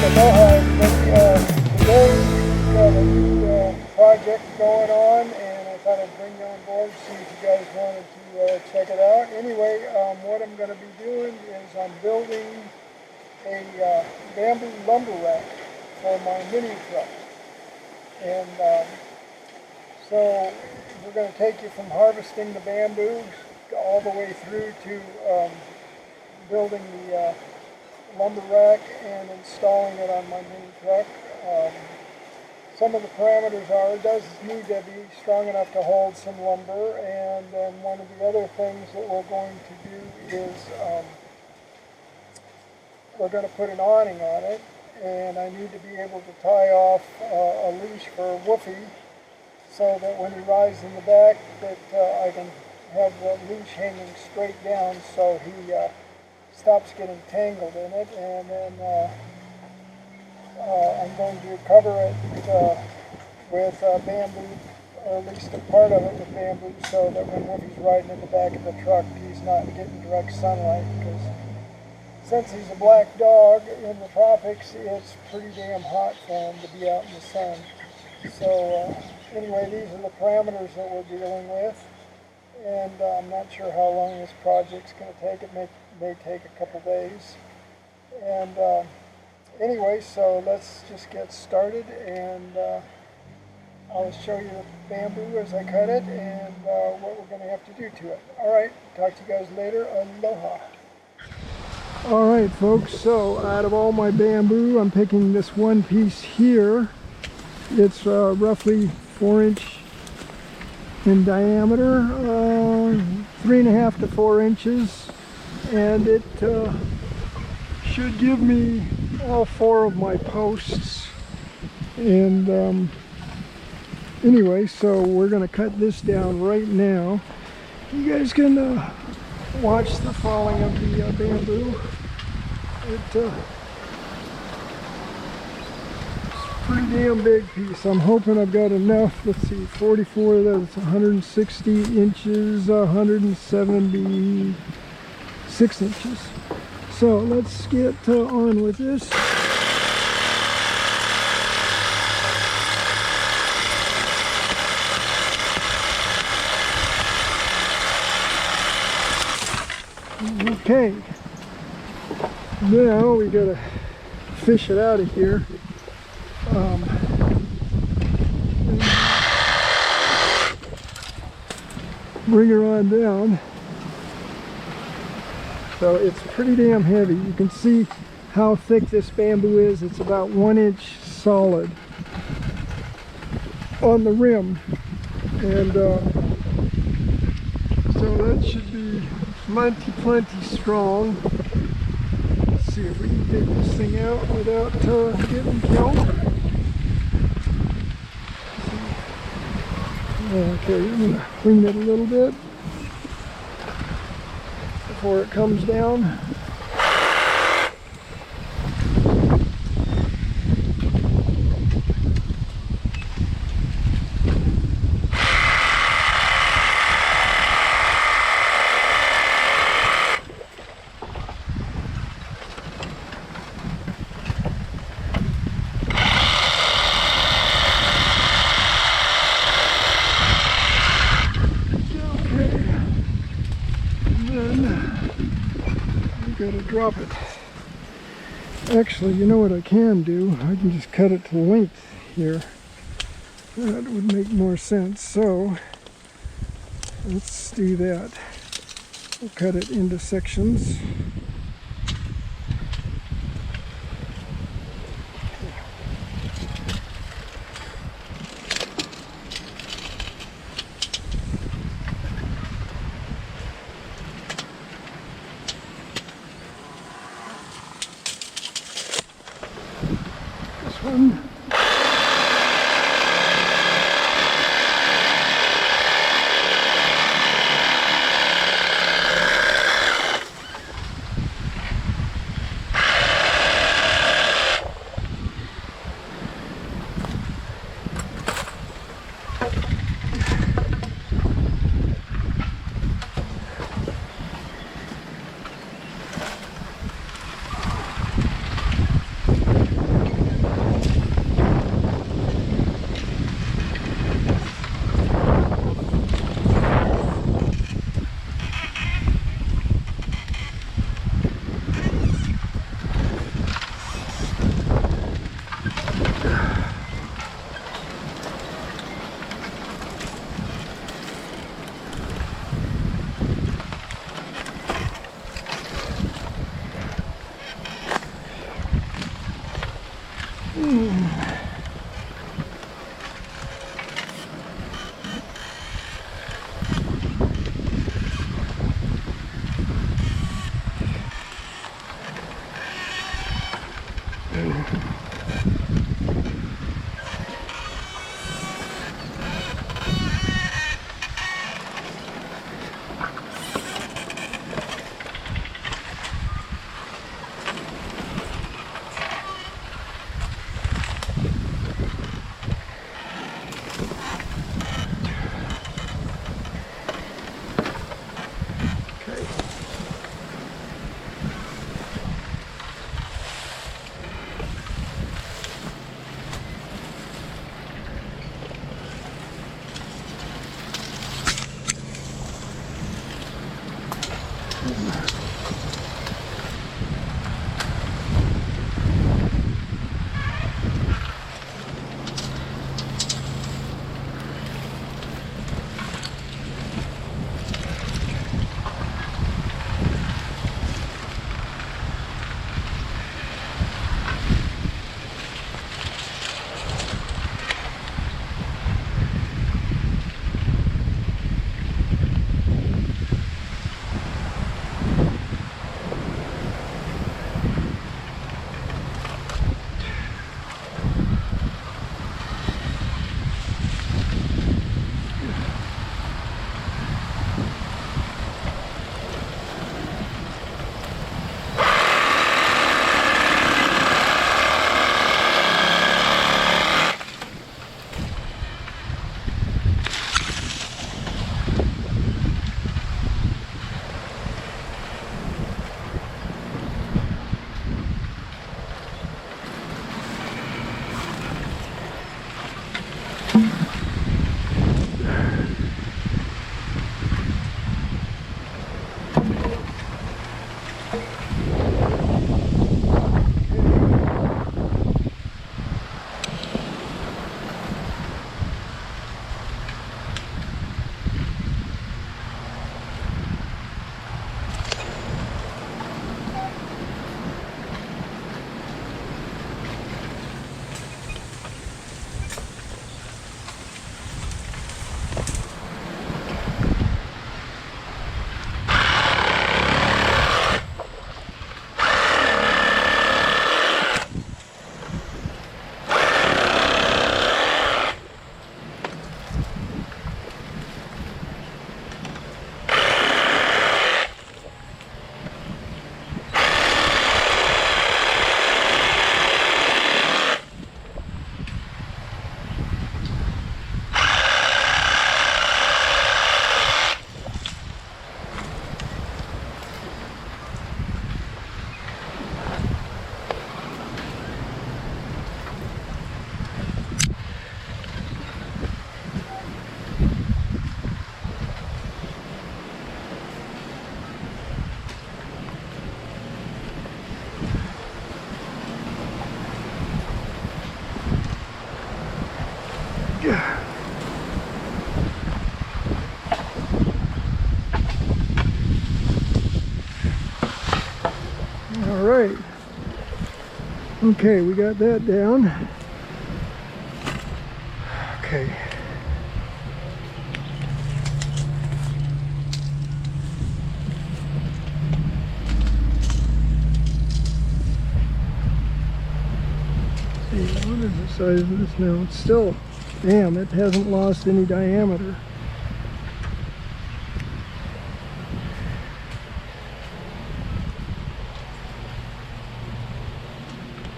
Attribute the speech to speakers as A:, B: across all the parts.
A: Aloha, everybody. Today we've got a new project going on, and I thought I'd bring you on board, see if you guys wanted to check it out. Anyway, what I'm going to be doing is I'm building a bamboo lumber rack for my Minitruck. And so we're going to take you from harvesting the bamboo all the way through to building the lumber rack and installing it on my Minitruck. Some of the parameters are, it does need to be strong enough to hold some lumber, and then one of the other things that we're going to do is we're going to put an awning on it, and I need to be able to tie off a leash for Woofy so that when he rides in the back that I can have the leash hanging straight down so he stops getting tangled in it. And then I'm going to cover it with bamboo, or at least a part of it with bamboo, so that when Woofy's riding in the back of the truck he's not getting direct sunlight, because since he's a black dog in the tropics, it's pretty damn hot for him to be out in the sun. So anyway, these are the parameters that we're dealing with, and I'm not sure how long this project's going to take. It may take a couple days. And anyway, so let's just get started, and I'll show you the bamboo as I cut it and what we're going to have to do to it. Alright, talk to you guys later. Aloha. Alright folks, so out of all my bamboo, I'm picking this one piece here. It's roughly 4-inch in diameter, 3.5 to 4 inches, and it should give me all 4 of my posts. And anyway, so we're going to cut this down right now. You guys can watch the falling of the bamboo. It's a pretty damn big piece. I'm hoping I've got enough. Let's see, 44, that's 160 inches, 176 inches. So let's get on with this. Okay, now we gotta fish it out of here. Bring her on down. So it's pretty damn heavy. You can see how thick this bamboo is. It's about 1 inch solid on the rim, and so that should be plenty strong. Let's see if we can take this thing out without getting killed. Okay, I'm going to clean it a little bit before it comes down. Gotta drop it. Actually, you know what I can do? I can just cut it to length here. That would make more sense. So let's do that. We'll cut it into sections. One. All right. Okay, we got that down. Okay. See, what is the size of this now? It's still, damn, it hasn't lost any diameter.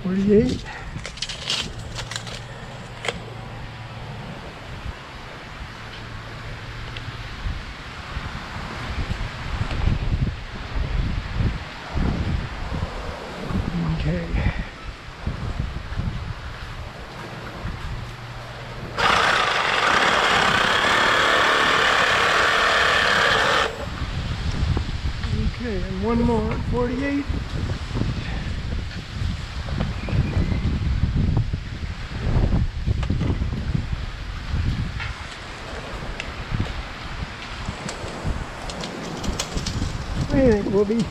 A: $48. Okay. Okay, and one more at 48. I think we'll be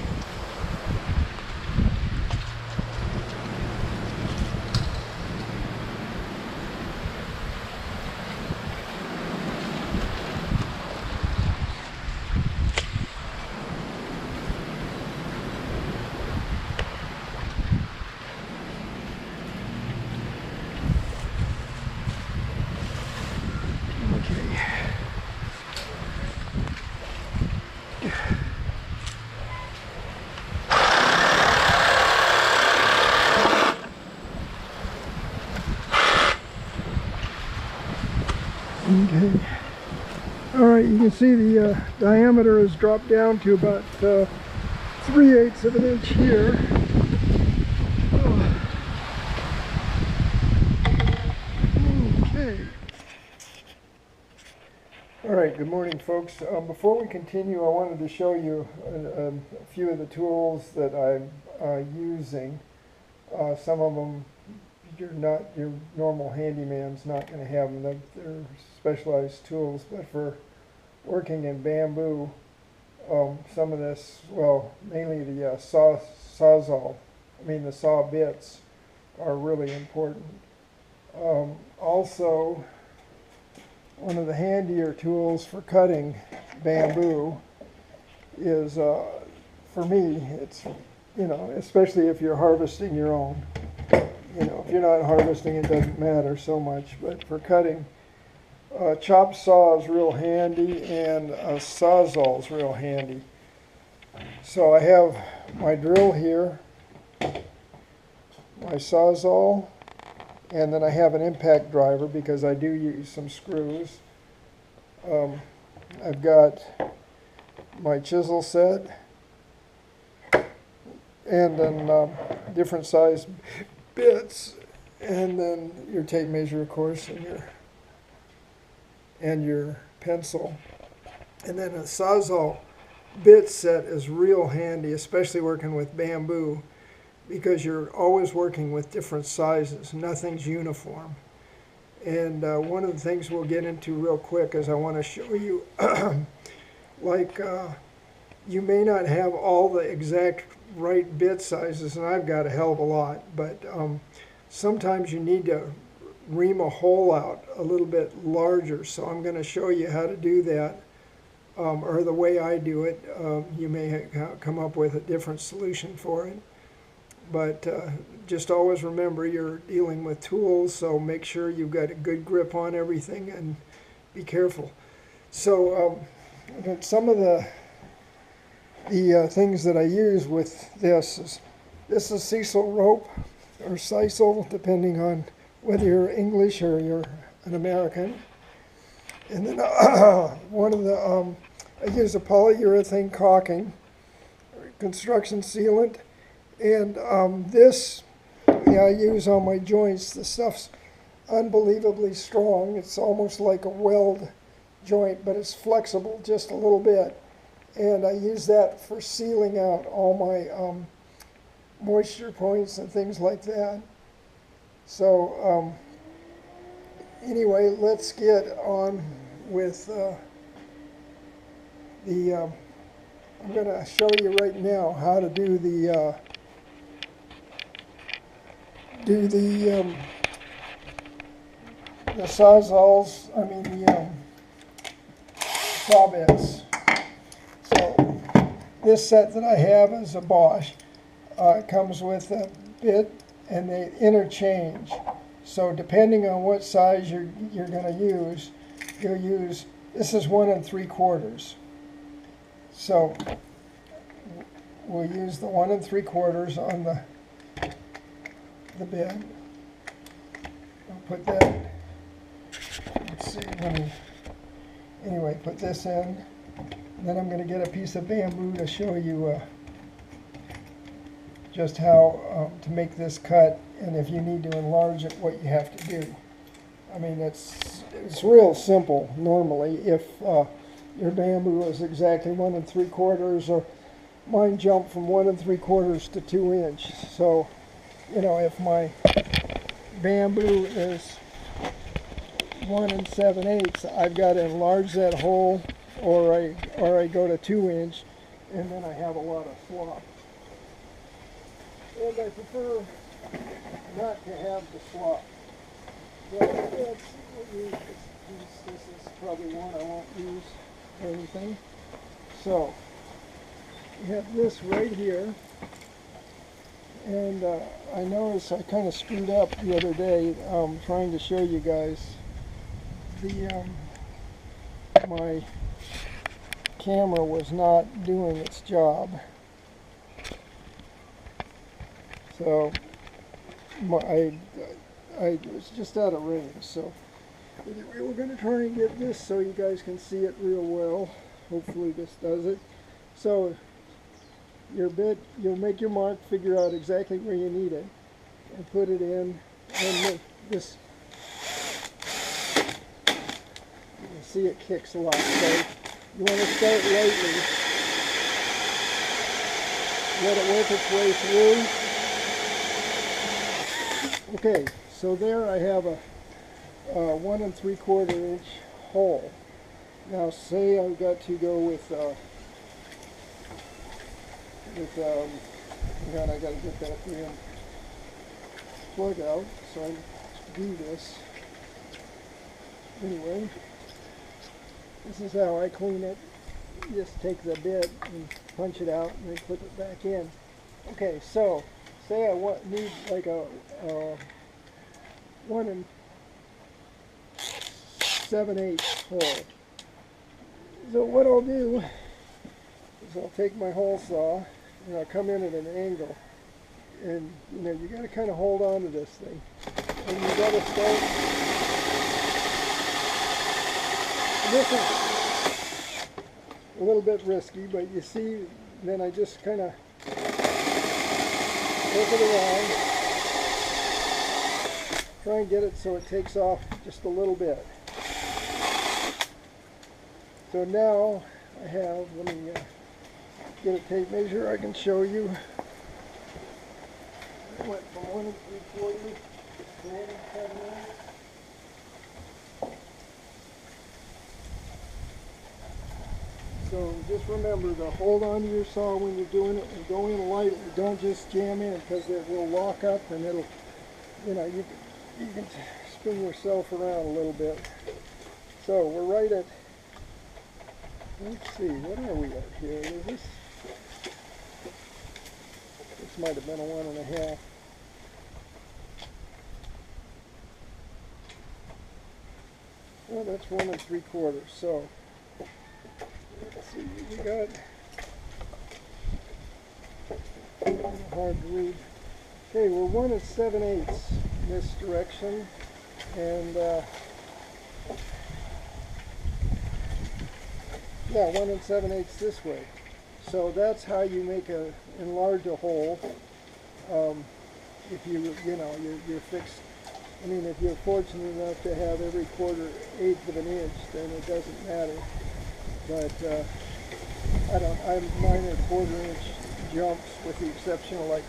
A: Okay. All right, you can see the diameter has dropped down to about 3/8 of an inch here. Okay. All right, good morning, folks. Before we continue, I wanted to show you a few of the tools that I'm using. Some of them your normal handyman's not going to have them. They're specialized tools, but for working in bamboo, some of this, well, mainly the sawzall, the saw bits are really important. Also, one of the handier tools for cutting bamboo is, for me, it's, especially if you're harvesting your own. If you're not harvesting, it doesn't matter so much, but for cutting, chop saw is real handy, and a sawzall is real handy. So I have my drill here, my sawzall, and then I have an impact driver because I do use some screws. I've got my chisel set, and then different size bits, and then your tape measure, of course, and your pencil. And then a sawzall bit set is real handy, especially working with bamboo, because you're always working with different sizes. Nothing's uniform. And one of the things we'll get into real quick is I want to show you, you may not have all the exact right bit sizes, and I've got a hell of a lot, but sometimes you need to ream a hole out a little bit larger. So I'm going to show you how to do that, or the way I do it. You may come up with a different solution for it. But just always remember you're dealing with tools, so make sure you've got a good grip on everything and be careful. So some of the things that I use with this is sisal rope, or sisal, depending on whether you're English or you're an American. And then one of the, I use a polyurethane caulking, construction sealant. And this, I use on my joints. The stuff's unbelievably strong. It's almost like a weld joint, but it's flexible just a little bit. And I use that for sealing out all my moisture points and things like that. So anyway, let's get on with I'm going to show you right now how to do the sawzalls, the saw bits. So this set that I have is a Bosch. It comes with a bit, and they interchange. So depending on what size you're going to use, you'll use, this is 1 3/4. So we'll use the 1 3/4 on the bit. I'll put that, let's see, anyway, put this in. And then I'm going to get a piece of bamboo to show you just how to make this cut, and if you need to enlarge it, what you have to do. It's real simple normally if your bamboo is exactly 1 3/4, or mine jumped from 1 3/4 to 2 inch. So, if my bamboo is 1 7/8, I've got to enlarge that hole, or I go to 2 inch, and then I have a lot of slop. And I prefer not to have the slop. But this is probably one I won't use or anything. So you have this right here, and I noticed I kind of screwed up the other day trying to show you guys my camera was not doing its job. So I was just out of range. So Anyway, we're going to try and get this so you guys can see it real well. Hopefully this does it. So your bit, you'll make your mark, figure out exactly where you need it, and put it in. And this, you can see it kicks a lot. So you want to start lightly, let it work its way through. Okay, so there I have a 1 3/4 inch hole. Now say I've got to go with God, I got to get that damn plug out, so I do this. Anyway, this is how I clean it. You just take the bit and punch it out and then clip it back in. Okay, so say I need like a 1 7/8 hole. So what I'll do is I'll take my hole saw and I'll come in at an angle, and you know you got to kind of hold on to this thing, and you got to start. This is a little bit risky, but you see, then I just kind of flip it around, try and get it so it takes off just a little bit. So now I have, let me get a tape measure I can show you. I went from 1 3/4 to 1 7/8. So just remember to hold on to your saw when you're doing it and go in lightly. Don't just jam in, because it will lock up and it'll, you know, you can spin yourself around a little bit. So we're right at, let's see, what are we at here? Is this might have been a 1 1/2. Well, that's 1 3/4. So let's see, we got hard to read. Okay, we're 1 7/8 in this direction, and yeah, 1 7/8 this way. So that's how you make enlarge a hole. If you're fixed. I mean, if you're fortunate enough to have every 1/4 of an inch, then it doesn't matter. But mine are 1/4 inch jumps, with the exception of like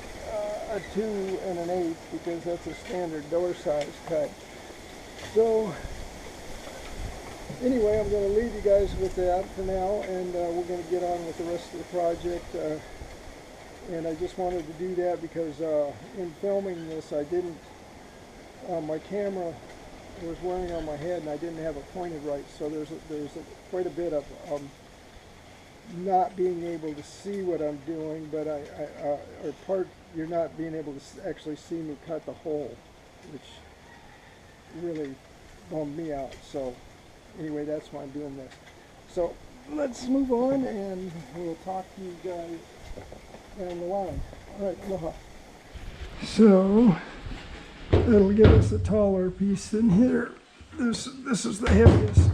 A: a 2 1/8, because that's a standard door size cut. So anyway, I'm going to leave you guys with that for now, and we're going to get on with the rest of the project. And I just wanted to do that because in filming this, I didn't, my camera was wearing on my head and I didn't have it pointed right. So there's quite a bit of not being able to see what I'm doing, but you're not being able to actually see me cut the hole, which really bummed me out. So anyway, that's why I'm doing this. So let's move on, and we'll talk to you guys down the line. All right, aloha. So that'll give us a taller piece than here. This is the heaviest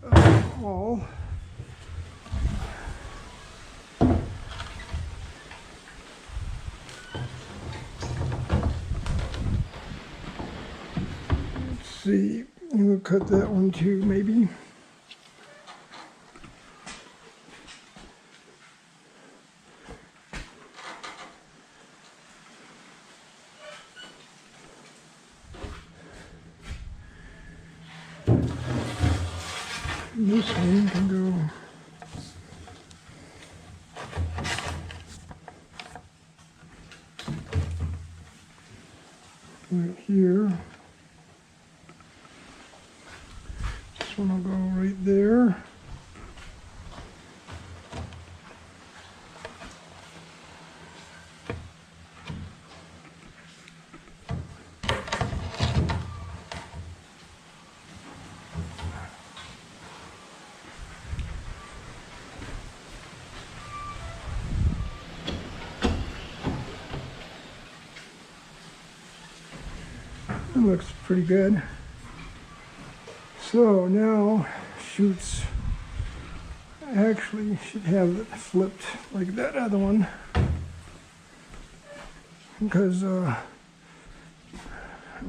A: of them all. Let's see, we'll cut that one too, maybe. This one can go right here. This one will go right there. It looks pretty good. So now chutes actually should have it flipped like that other one, because I'm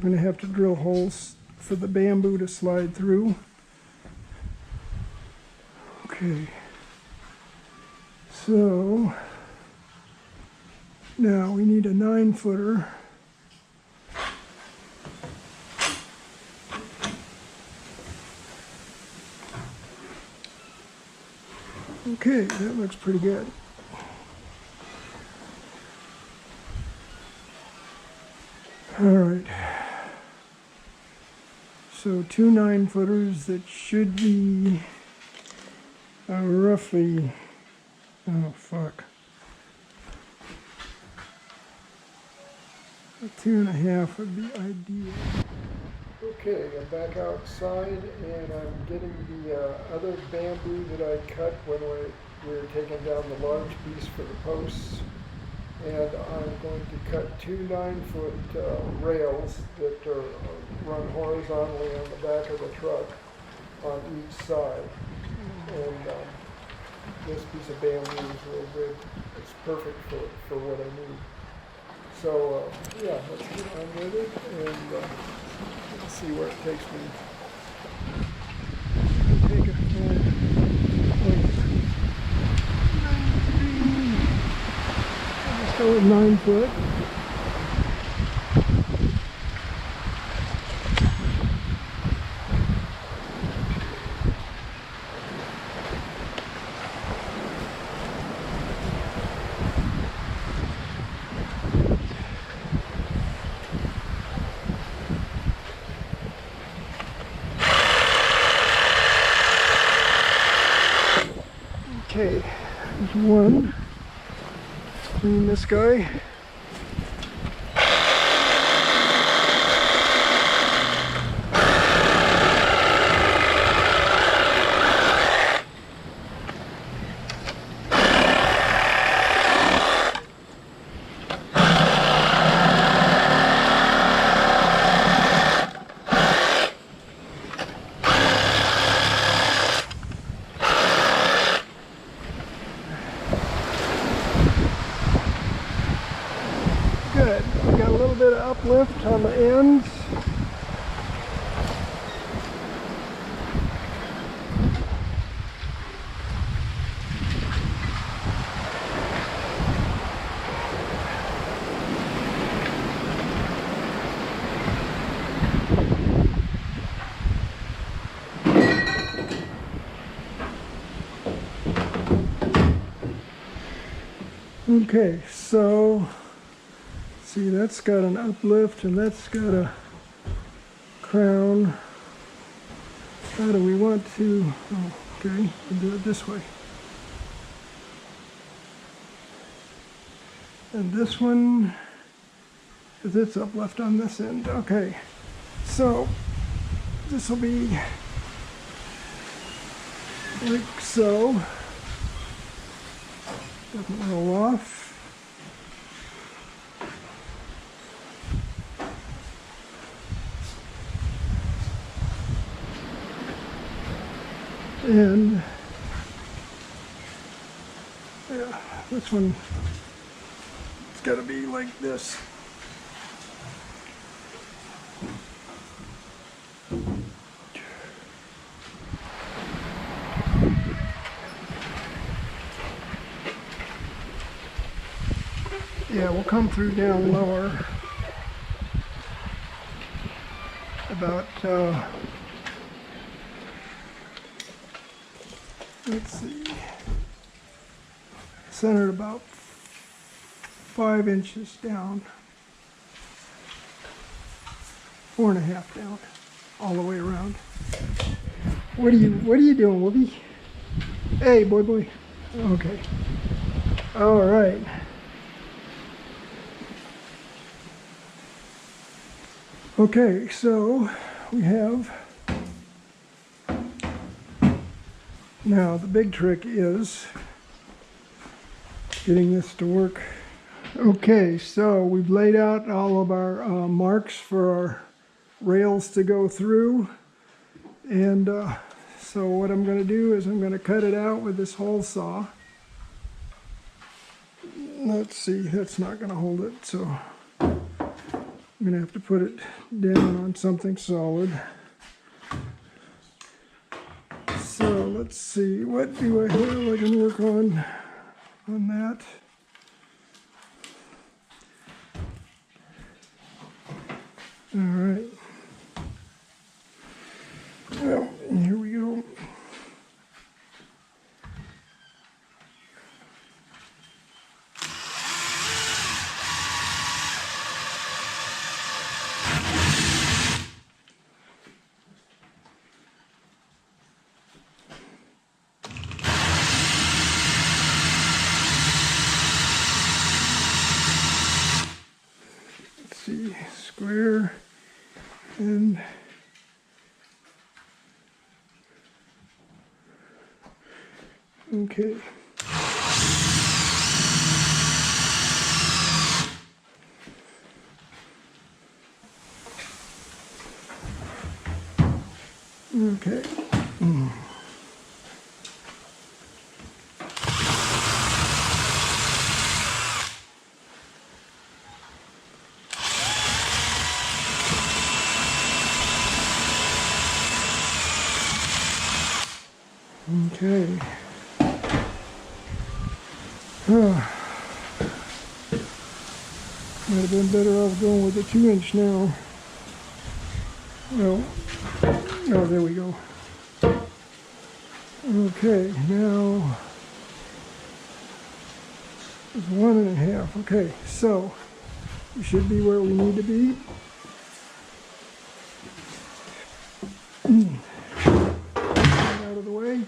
A: going to have to drill holes for the bamboo to slide through. Okay, so now we need a 9-footer. Okay, that looks pretty good. All right. So 2 9-footers that should be roughly, oh fuck, a 2.5 would be ideal. Okay, I'm back outside and I'm getting the other bamboo that I cut when we were taking down the large piece for the posts. And I'm going to cut 2 9-foot rails that run horizontally on the back of the truck on each side. And this piece of bamboo is real good. It's perfect for what I need. So yeah, let's get on with it and let's see where it takes me. Take a let's go with 9 foot. Okay, there's one. Clean this guy. Good. We got a little bit of uplift on the ends. Okay, so see, that's got an uplift and that's got a crown. How do we want to, oh, okay, we'll do it this way. And this one, because it's uplift on this end. Okay, so this will be like so. Doesn't roll off. And yeah, this one, it's got to be like this. Yeah, we'll come through down lower. About let's see, centered about 5 inches down, 4.5 down, all the way around. What are you doing, Whoopi? Hey, boy. Okay. All right. Okay, so we have. Now, the big trick is getting this to work. Okay, so we've laid out all of our marks for our rails to go through. And so what I'm going to do is I'm going to cut it out with this hole saw. Let's see, that's not going to hold it, so I'm going to have to put it down on something solid. So let's see, what do I have I can work on that? All right. Well, here we go. Let's see, square and okay. Okay. Okay. Might have been better off going with a 2-inch now. Well, oh, there we go. Okay, now it's 1.5. Okay, so we should be where we need to be. Out of the way.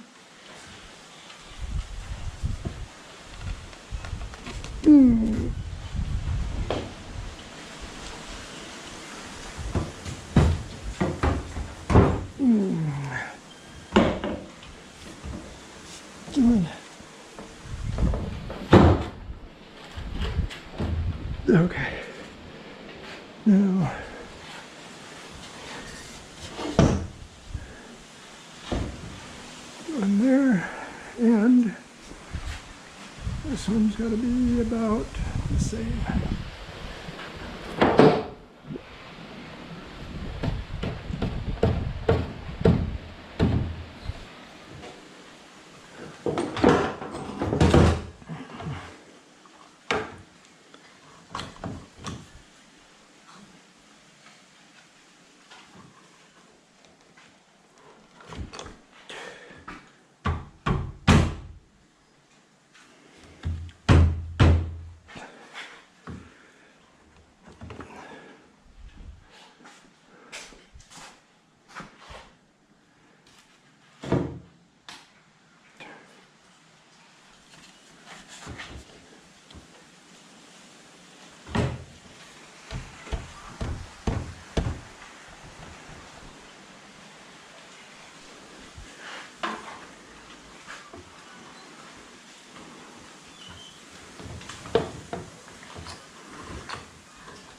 A: Okay. Now one there, and this one's got to be about the same.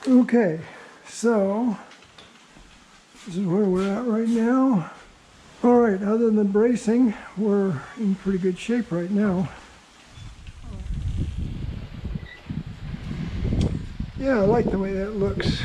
A: Okay, so this is where we're at right now. All right, other than bracing, we're in pretty good shape right now. Yeah, I like the way that looks.